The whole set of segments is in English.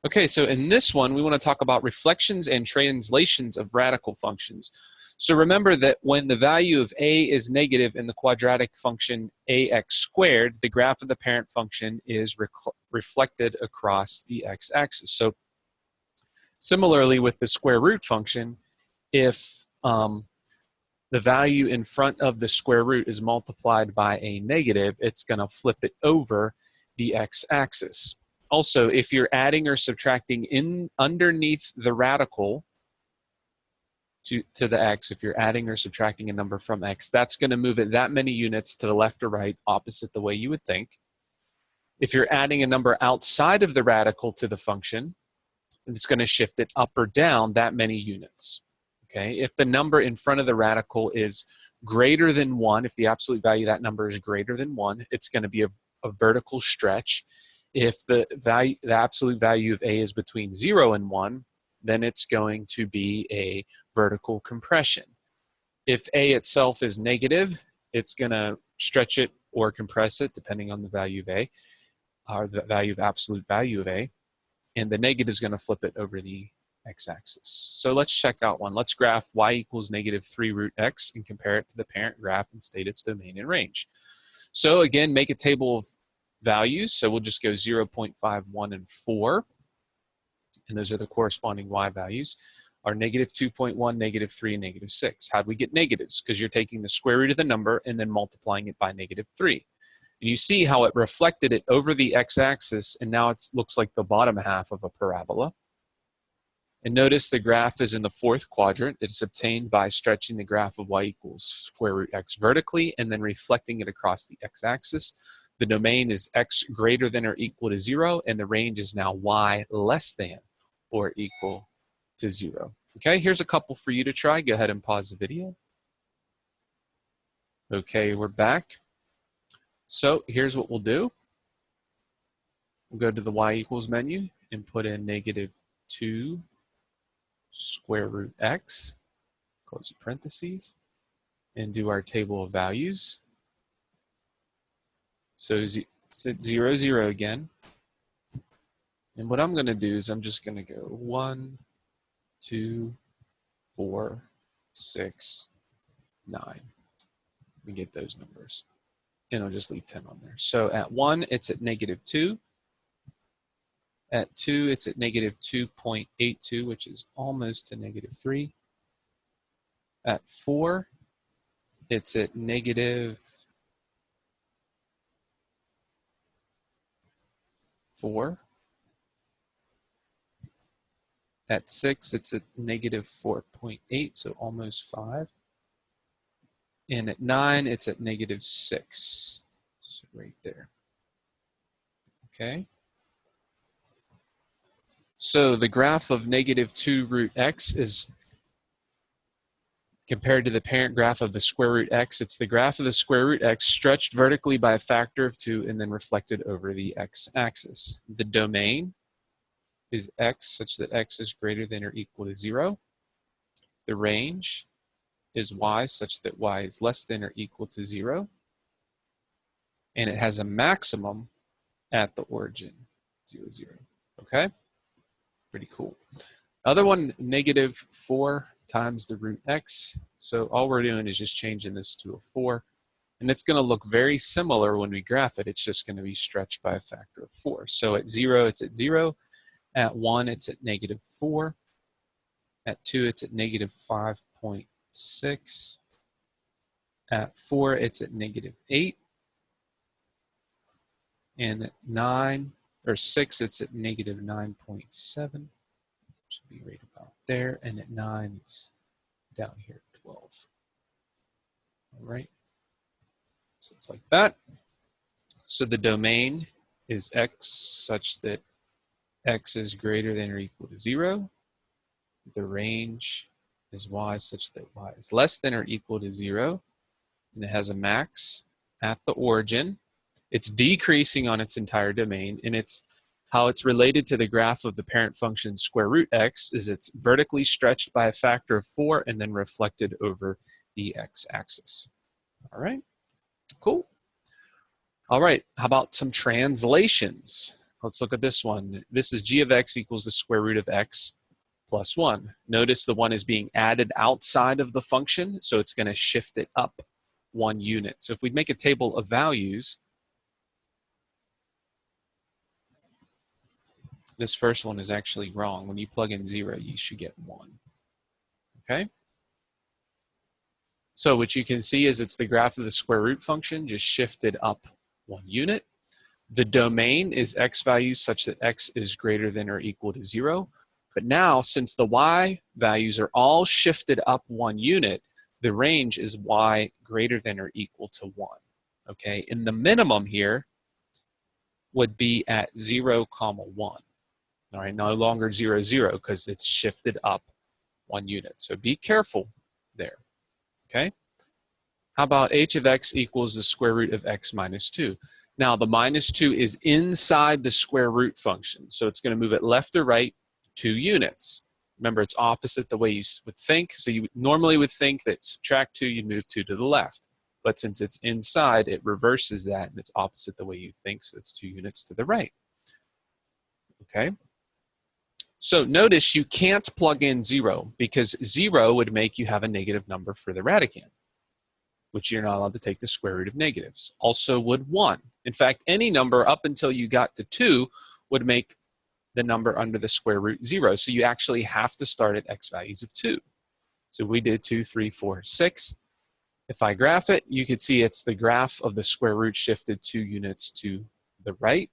Okay, so in this one, we want to talk about reflections and translations of radical functions. So remember that when the value of a is negative in the quadratic function ax squared, the graph of the parent function is reflected across the x-axis. So similarly with the square root function, if the value in front of the square root is multiplied by a negative, it's going to flip it over the x-axis. Also, if you're adding or subtracting in underneath the radical to the x, if you're adding or subtracting a number from x, that's going to move it that many units to the left or right, opposite the way you would think. If you're adding a number outside of the radical to the function, it's going to shift it up or down that many units. Okay, if the number in front of the radical is greater than 1, if the absolute value of that number is greater than 1, it's going to be a vertical stretch. If the absolute value of a is between 0 and 1, then it's going to be a vertical compression. If a itself is negative, it's going to stretch it or compress it depending on the value of a, or the value of absolute value of a, and the negative is going to flip it over the x-axis. So let's check out one. Let's graph y equals negative 3 root x and compare it to the parent graph and state its domain and range. So again, make a table of values. So we'll just go 0.51 and 4. And those are the corresponding y values. Are negative 2.1, negative 3, and negative 6. How do we get negatives? Because you're taking the square root of the number and then multiplying it by negative 3. And you see how it reflected it over the x-axis, and now it looks like the bottom half of a parabola. And notice the graph is in the fourth quadrant. It's obtained by stretching the graph of y equals square root x vertically and then reflecting it across the x-axis. The domain is x greater than or equal to 0, and the range is now y less than or equal to 0. Okay, here's a couple for you to try. Go ahead and pause the video. Okay, we're back. So here's what we'll do. We'll go to the y equals menu and put in negative 2 square root x, close the parentheses, and do our table of values. So it's at 0, 0 again. And what I'm going to do is I'm just going to go 1, 2, 4, 6, 9. We get those numbers. And I'll just leave 10 on there. So at 1, it's at negative 2. At 2, it's at negative 2.82, which is almost to negative 3. At 4, it's at negative 4. At 6, it's at negative 4.8, so almost 5. And at 9, it's at negative 6, so right there. Okay. So the graph of negative 2 root x is compared to the parent graph of the square root x. It's the graph of the square root x stretched vertically by a factor of 2 and then reflected over the x-axis. The domain is x such that x is greater than or equal to 0. The range is y such that y is less than or equal to 0. And it has a maximum at the origin, 0, 0. Okay? Pretty cool. Other one, negative 4 times the root x. So all we're doing is just changing this to a 4. And it's going to look very similar when we graph it. It's just going to be stretched by a factor of 4. So at 0, it's at 0. At 1, it's at negative 4. At 2, it's at negative 5.6. At 4, it's at negative 8. And at 9, or 6, it's at negative 9.7. Should be right about there. And at 9, it's down here at 12. All right. So it's like that. So the domain is x such that x is greater than or equal to 0. The range is y such that y is less than or equal to 0. And it has a max at the origin. It's decreasing on its entire domain, and it's how it's related to the graph of the parent function square root x is it's vertically stretched by a factor of 4 and then reflected over the x-axis. All right, cool. All right, how about some translations? let's look at this one. This is g of x equals the square root of x plus 1. Notice the 1 is being added outside of the function, so it's going to shift it up 1 unit. So if we make a table of values, this first one is actually wrong. When you plug in 0, you should get 1. Okay? So what you can see is it's the graph of the square root function just shifted up 1 unit. The domain is x values such that x is greater than or equal to 0. But now, since the y values are all shifted up 1 unit, the range is y greater than or equal to 1. Okay, and the minimum here would be at 0, 1. All right, no longer 0, 0, because it's shifted up 1 unit. So be careful there. Okay? How about h of x equals the square root of x minus 2? Now, the minus 2 is inside the square root function, so it's going to move it left or right 2 units. Remember, it's opposite the way you would think, so you normally would think that subtract 2, you'd move 2 to the left. But since it's inside, it reverses that, and it's opposite the way you think, so it's 2 units to the right. Okay? So notice you can't plug in 0, because 0 would make you have a negative number for the radicand, which you're not allowed to take the square root of negatives. Also would 1. In fact, any number up until you got to 2 would make the number under the square root 0. So you actually have to start at x values of 2. So we did 2, 3, 4, 6. If I graph it, you could see it's the graph of the square root shifted 2 units to the right.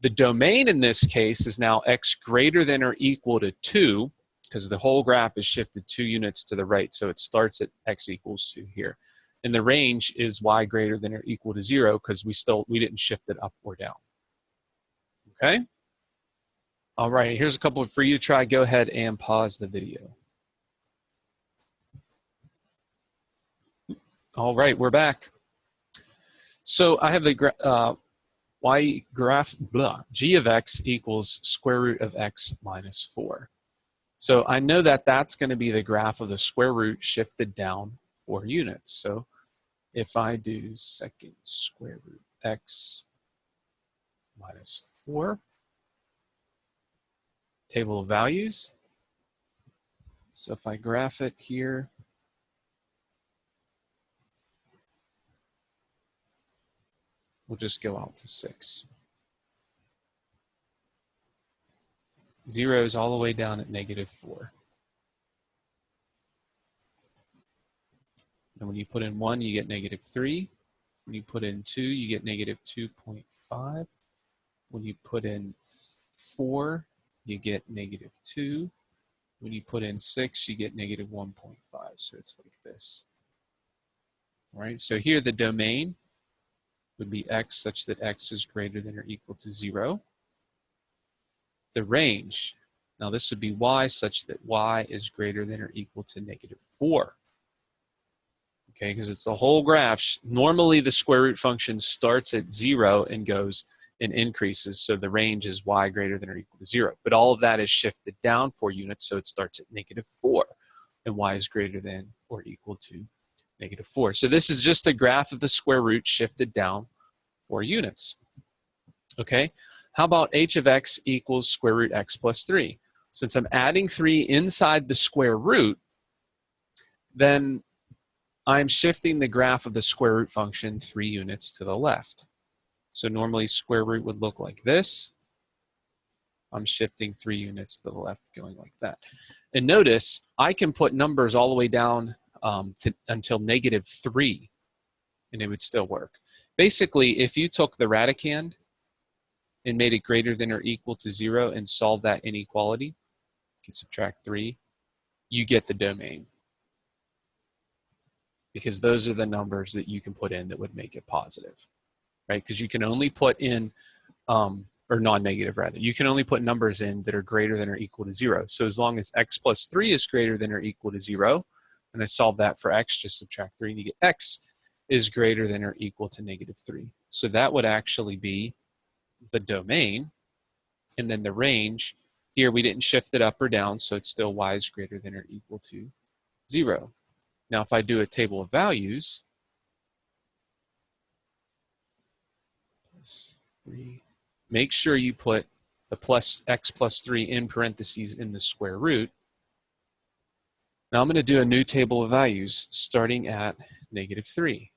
The domain in this case is now x greater than or equal to 2, because the whole graph is shifted 2 units to the right, so it starts at x equals 2 here. And the range is y greater than or equal to 0, because we didn't shift it up or down. Okay? All right, here's a couple for you to try. Go ahead and pause the video. All right, we're back. So I have the g of x equals square root of x minus 4. So I know that that's going to be the graph of the square root shifted down 4 units. So if I do second square root x minus 4, table of values. So if I graph it here, we'll just go out to 6. 0 is all the way down at negative 4. And when you put in 1, you get negative 3. When you put in 2, you get negative 2.5. When you put in 4, you get negative 2. When you put in 6, you get negative 1.5. So it's like this. All right, so here the domain would be x such that x is greater than or equal to 0. The range, now this would be y such that y is greater than or equal to negative 4. Okay, because it's the whole graph. Normally the square root function starts at 0 and goes and increases, so the range is y greater than or equal to 0. But all of that is shifted down 4 units, so it starts at negative 4, and y is greater than or equal to negative 4. So this is just a graph of the square root shifted down 4 units. Okay, how about h of x equals square root x plus 3? Since I'm adding 3 inside the square root, then I'm shifting the graph of the square root function 3 units to the left. So normally square root would look like this. I'm shifting 3 units to the left, going like that. And notice I can put numbers all the way down until negative 3, and it would still work. Basically, if you took the radicand and made it greater than or equal to 0 and solve that inequality, you can subtract 3, you get the domain. Because those are the numbers that you can put in that would make it positive, right? Because you can only put in, or non-negative rather, you can only put numbers in that are greater than or equal to 0. So as long as x plus 3 is greater than or equal to 0, and I solve that for x, just subtract 3 and you get x is greater than or equal to negative 3. So that would actually be the domain, and then the range. Here we didn't shift it up or down, so it's still y is greater than or equal to 0. Now if I do a table of values, plus 3, make sure you put the plus x plus 3 in parentheses in the square root. Now I'm going to do a new table of values starting at -3.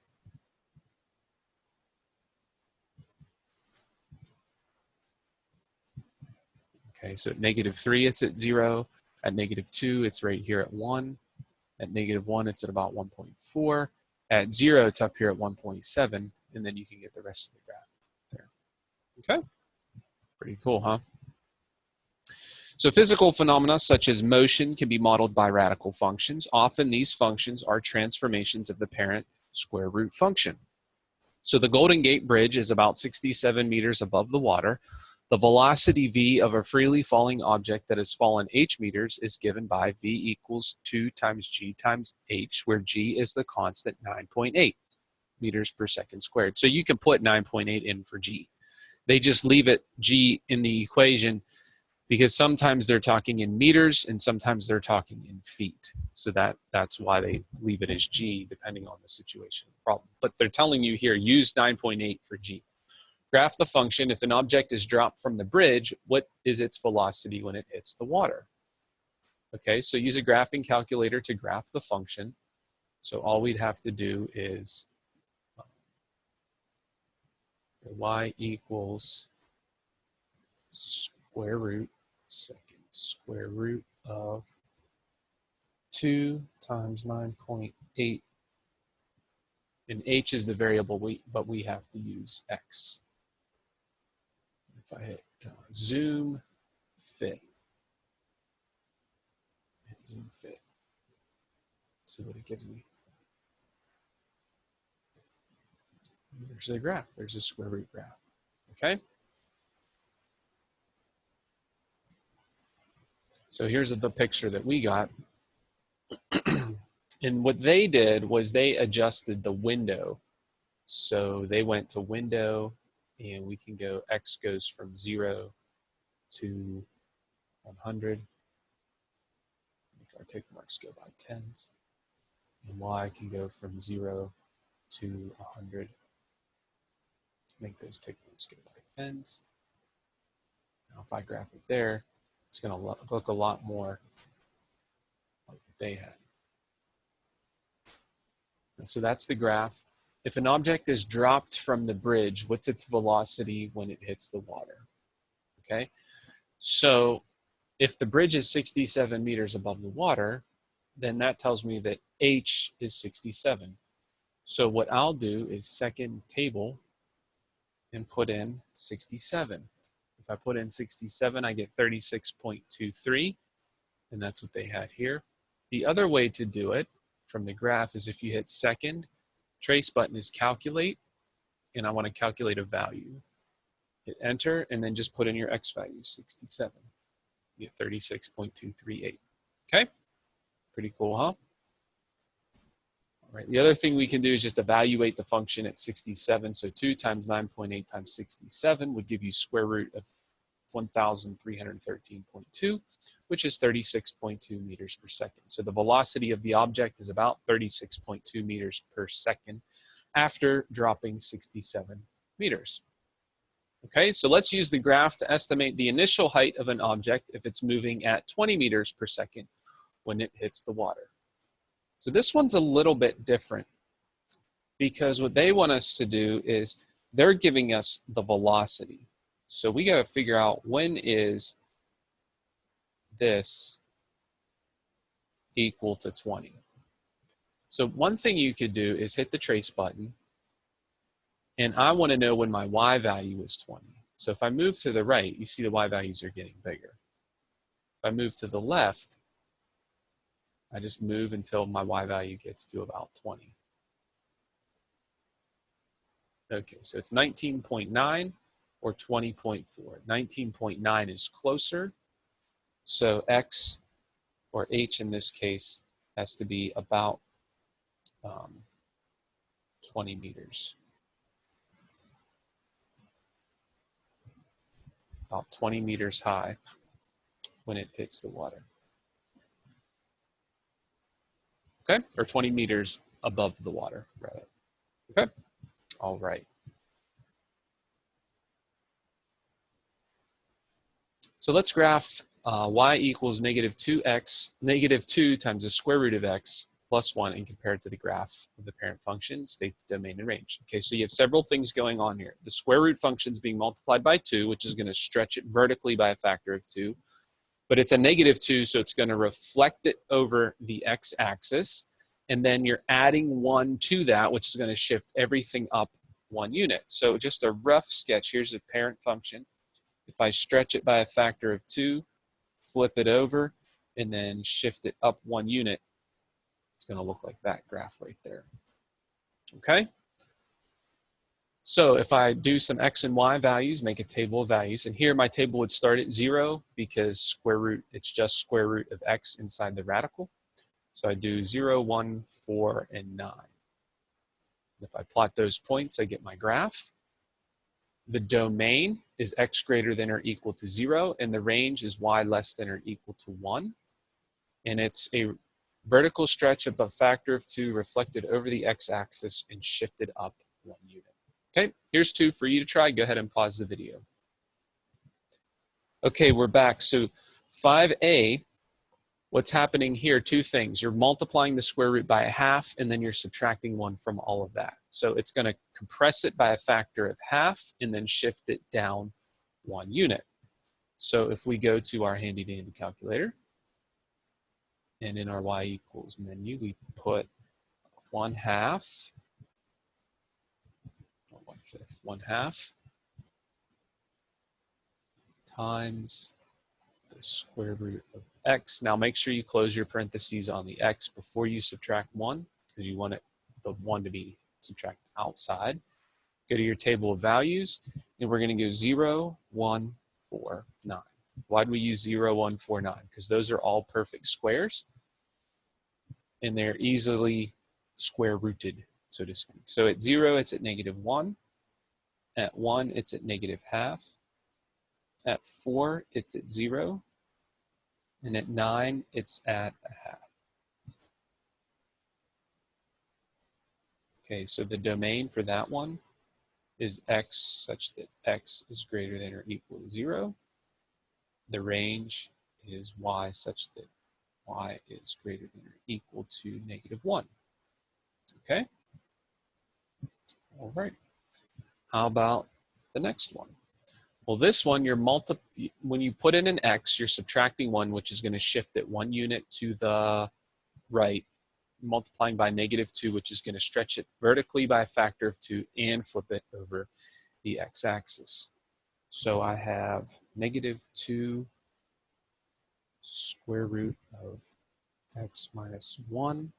Okay, so at -3, it's at 0. At -2, it's right here at 1. At -1, it's at about 1.4. At 0, it's up here at 1.7. And then you can get the rest of the graph there. Okay, pretty cool, huh? So physical phenomena such as motion can be modeled by radical functions. Often these functions are transformations of the parent square root function. So the Golden Gate Bridge is about 67 meters above the water. The velocity v of a freely falling object that has fallen h meters is given by v equals 2 times g times h, where g is the constant 9.8 meters per second squared. So you can put 9.8 in for g. They just leave it g in the equation because sometimes they're talking in meters and sometimes they're talking in feet. So that's why they leave it as g depending on the situation problem. But they're telling you here, use 9.8 for g. Graph the function. If an object is dropped from the bridge, what is its velocity when it hits the water? Okay, so use a graphing calculator to graph the function. So all we'd have to do is y equals square root of 2 times 9.8. And h is the variable, but we have to use x. If I hit zoom fit, see what it gives me. There's the graph. There's a square root graph. Okay. So here's the picture that we got. And what they did was they adjusted the window. So they went to window, and we can go, x goes from 0 to 100. Make our tick marks go by tens. And y can go from 0 to 100. Make those tick marks go by tens. Now if I graph it there, it's going to look a lot more like what they had. And so that's the graph. If an object is dropped from the bridge, what's its velocity when it hits the water? Okay, so if the bridge is 67 meters above the water, then that tells me that h is 67. So what I'll do is second table and put in 67. If I put in 67, I get 36.23, and that's what they had here. The other way to do it from the graph is if you hit second, trace button is calculate, and I want to calculate a value. Hit enter, and then just put in your x value, 67. You get 36.238. Okay? Pretty cool, huh? All right, the other thing we can do is just evaluate the function at 67. So 2 times 9.8 times 67 would give you square root of 1,313.2, which is 36.2 meters per second. So the velocity of the object is about 36.2 meters per second after dropping 67 meters. Okay, so let's use the graph to estimate the initial height of an object if it's moving at 20 meters per second when it hits the water. So this one's a little bit different because what they want us to do is they're giving us the velocity. So we got to figure out when is this equal to 20. So one thing you could do is hit the trace button, and I want to know when my y value is 20. So if I move to the right, you see the y values are getting bigger. If I move to the left, I just move until my y value gets to about 20. Okay, so it's 19.9 or 20.4. 19.9 is closer. So x, or h in this case, has to be about 20 meters. About 20 meters high when it hits the water. Okay, or 20 meters above the water, rather. Okay, all right. So let's graph y equals negative 2x, negative 2 times the square root of x plus 1 and compare it to the graph of the parent function, state the domain and range. Okay, so you have several things going on here. The square root function is being multiplied by 2, which is going to stretch it vertically by a factor of 2. But it's a negative 2, so it's going to reflect it over the x-axis. And then you're adding 1 to that, which is going to shift everything up 1 unit. So just a rough sketch. Here's a parent function. If I stretch it by a factor of 2, flip it over, and then shift it up 1 unit, it's going to look like that graph right there. Okay? So if I do some x and y values, make a table of values, and here my table would start at 0 because square root, it's just square root of x inside the radical. So I do 0, 1, 4, and 9. If I plot those points, I get my graph. The domain is x greater than or equal to 0, and the range is y less than or equal to 1. And it's a vertical stretch of a factor of 2 reflected over the x-axis and shifted up 1 unit. Okay, here's 2 for you to try. Go ahead and pause the video. Okay, we're back. So 5a, what's happening here, 2 things. You're multiplying the square root by a half, and then you're subtracting 1 from all of that. So it's going to compress it by a factor of half and then shift it down 1 unit. So if we go to our handy dandy calculator, and in our y equals menu, we put 1/2, 1/2 times the square root of x. Now make sure you close your parentheses on the x before you subtract 1, because you want the 1 to be subtracted outside. Go to your table of values, and we're going to go 0, 1, 4, 9. Why do we use 0, 1, 4, 9? Because those are all perfect squares, and they're easily square rooted, so to speak. So at 0, it's at negative 1. At 1, it's at negative half. At 4, it's at 0. And at 9, it's at a half. Okay, so the domain for that one is x such that x is greater than or equal to 0. The range is y such that y is greater than or equal to negative 1. Okay? All right. How about the next one? Well, this one, when you put in an x, you're subtracting 1, which is going to shift it 1 unit to the right, multiplying by negative 2, which is going to stretch it vertically by a factor of 2 and flip it over the x-axis. So I have negative 2 square root of x minus 1,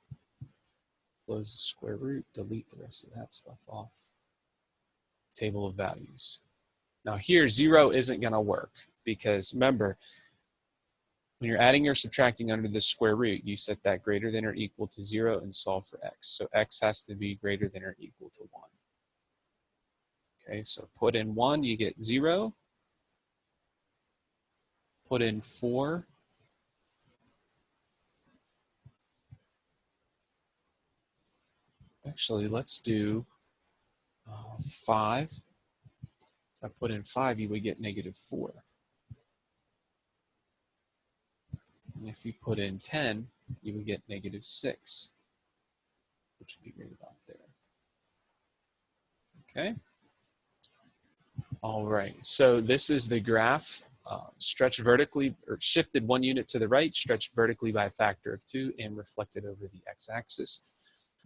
close the square root, delete the rest of that stuff off. Table of values. Now here, 0 isn't going to work because remember, when you're adding or subtracting under the square root, you set that greater than or equal to 0 and solve for x. So x has to be greater than or equal to 1. Okay, so put in 1, you get 0. Put in 4. Actually, let's do 5. If I put in 5, you would get negative 4. And if you put in 10, you would get negative 6, which would be right about there. Okay? All right, so this is the graph. Stretched vertically, or shifted 1 unit to the right, stretched vertically by a factor of 2, and reflected over the x-axis.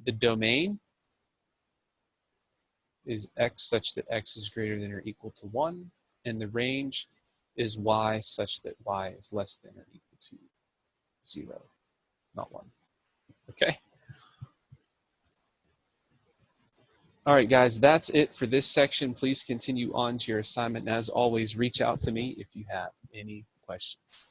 The domain is x such that x is greater than or equal to 1, and the range is y such that y is less than or equal to 0, not 1. Okay? All right, guys, that's it for this section. Please continue on to your assignment. And as always, reach out to me if you have any questions.